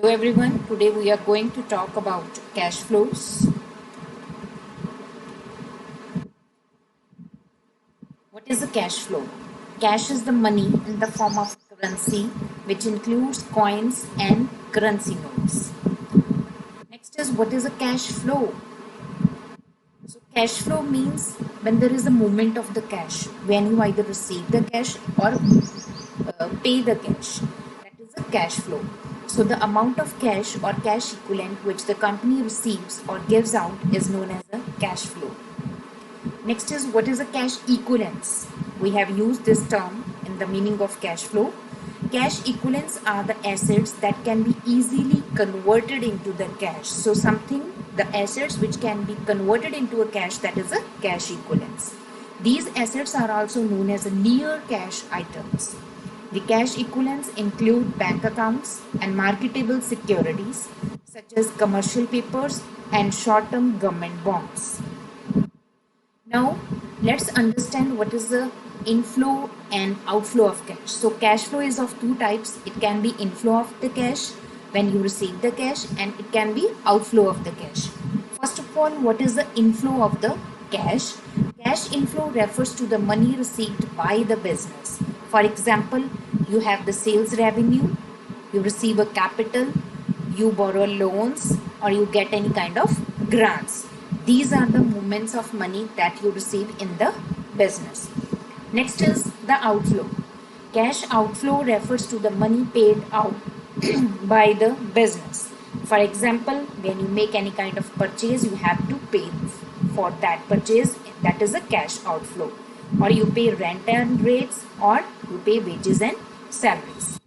Hello everyone, today we are going to talk about cash flows. What is a cash flow? Cash is the money in the form of currency which includes coins and currency notes. Next is what is a cash flow? So cash flow means when there is a movement of the cash, when you either receive the cash or pay the cash. That is a cash flow. So the amount of cash or cash equivalent which the company receives or gives out is known as a cash flow. Next is what is a cash equivalence. We have used this term in the meaning of cash flow. Cash equivalents are the assets that can be easily converted into the cash. So something, the assets which can be converted into a cash, that is a cash equivalence. These assets are also known as near cash items. The cash equivalents include bank accounts and marketable securities such as commercial papers and short-term government bonds. Now, let's understand what is the inflow and outflow of cash. So, cash flow is of two types. It can be inflow of the cash when you receive the cash, and it can be outflow of the cash. First of all, what is the inflow of the cash? Cash inflow refers to the money received by the business. For example, you have the sales revenue, you receive a capital, you borrow loans, or you get any kind of grants. These are the movements of money that you receive in the business. Next is the outflow. Cash outflow refers to the money paid out by the business. For example, when you make any kind of purchase, you have to pay for that purchase. That is a cash outflow. Or you pay rent and rates, or you pay wages and salaries.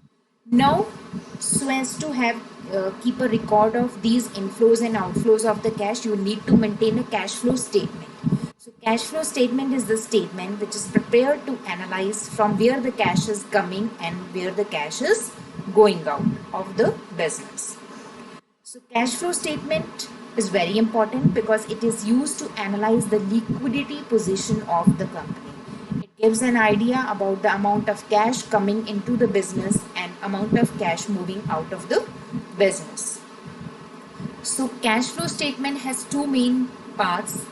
Now, so as to have keep a record of these inflows and outflows of the cash, you need to maintain a cash flow statement. So cash flow statement is the statement which is prepared to analyze from where the cash is coming and where the cash is going out of the business. So cash flow statement is very important because it is used to analyze the liquidity position of the company. It gives an idea about the amount of cash coming into the business and amount of cash moving out of the business. So cash flow statement has two main parts.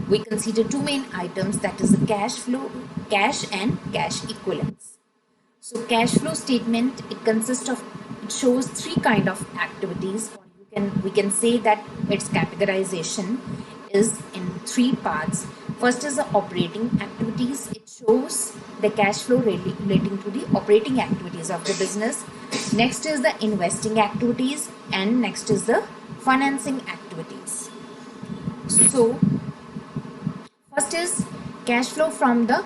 We consider two main items, that is the cash flow, cash and cash equivalents. So cash flow statement, it shows three kind of activities, or we can say that its categorization is in three parts. First is the operating activities. It shows the cash flow relating to the operating activities of the business. Next is the investing activities, and next is the financing activities. So first is cash flow from the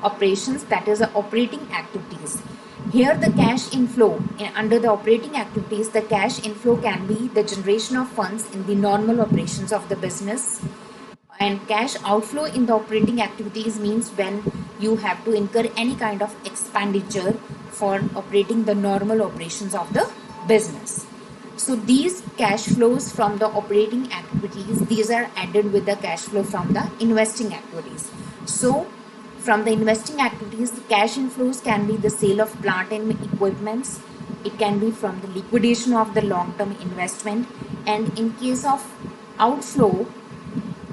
operations, that is the operating activities. Here the cash inflow under the operating activities, the cash inflow can be the generation of funds in the normal operations of the business, and cash outflow in the operating activities means when you have to incur any kind of expenditure for operating the normal operations of the business. So these cash flows from the operating activities, these are added with the cash flow from the investing activities. So from the investing activities, the cash inflows can be the sale of plant and equipments. It can be from the liquidation of the long-term investment. And in case of outflow,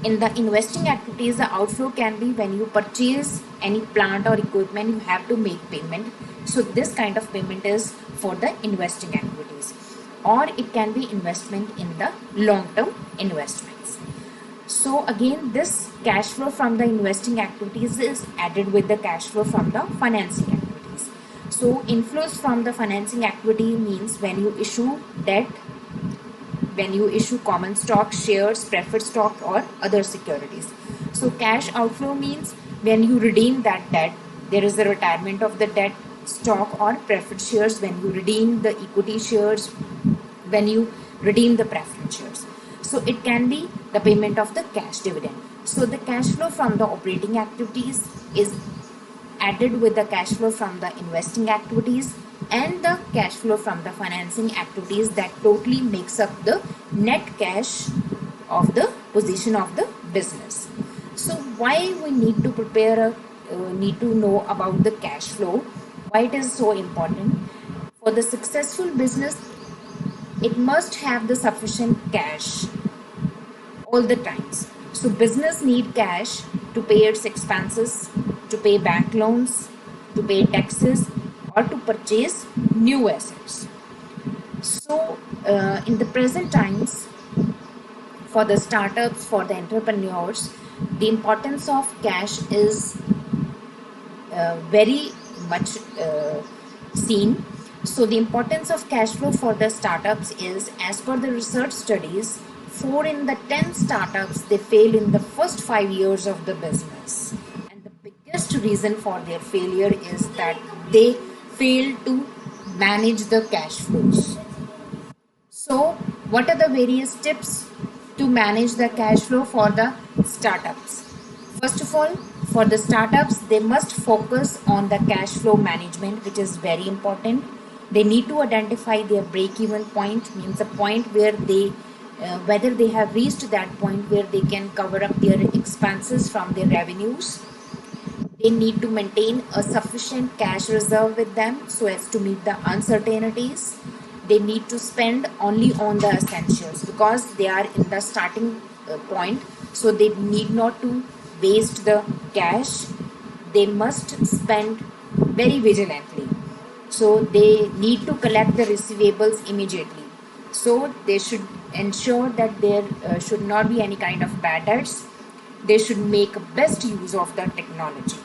in the investing activities, the outflow can be when you purchase any plant or equipment, you have to make payment. So this kind of payment is for the investing activities. Or it can be investment in the long-term investments. So again, this cash flow from the investing activities is added with the cash flow from the financing activities. So inflows from the financing activity means when you issue debt, when you issue common stock, shares, preferred stock, or other securities. So cash outflow means when you redeem that debt, there is the retirement of the debt, stock, or preferred shares, when you redeem the equity shares, when you redeem the preference shares. So it can be the payment of the cash dividend. So the cash flow from the operating activities is added with the cash flow from the investing activities and the cash flow from the financing activities, that totally makes up the net cash of the position of the business. So why we need to need to know about the cash flow, why it is so important? For the successful business, it must have the sufficient cash all the times. So business need cash to pay its expenses, to pay bank loans, to pay taxes, or to purchase new assets. So in the present times, for the startups, for the entrepreneurs, the importance of cash is very much seen. So the importance of cash flow for the startups is, as per the research studies, 4 in the 10 startups they fail in the first 5 years of the business, and the biggest reason for their failure is that they fail to manage the cash flows. So, what are the various tips to manage the cash flow for the startups? First of all, for the startups, they must focus on the cash flow management, which is very important. They need to identify their break-even point, means a point where they, whether they have reached that point where they can cover up their expenses from their revenues. They need to maintain a sufficient cash reserve with them so as to meet the uncertainties. They need to spend only on the essentials because they are in the starting point, so they need not to waste the cash. They must spend very vigilantly. So they need to collect the receivables immediately. So they should ensure that there should not be any kind of bad debts. They should make best use of the technology.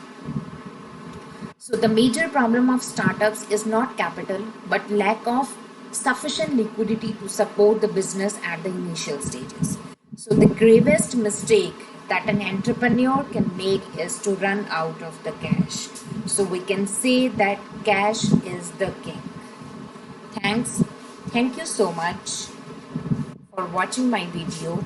So the major problem of startups is not capital but lack of sufficient liquidity to support the business at the initial stages. So the gravest mistake that an entrepreneur can make is to run out of the cash. So we can say that cash is the king. Thanks. Thank you so much for watching my video.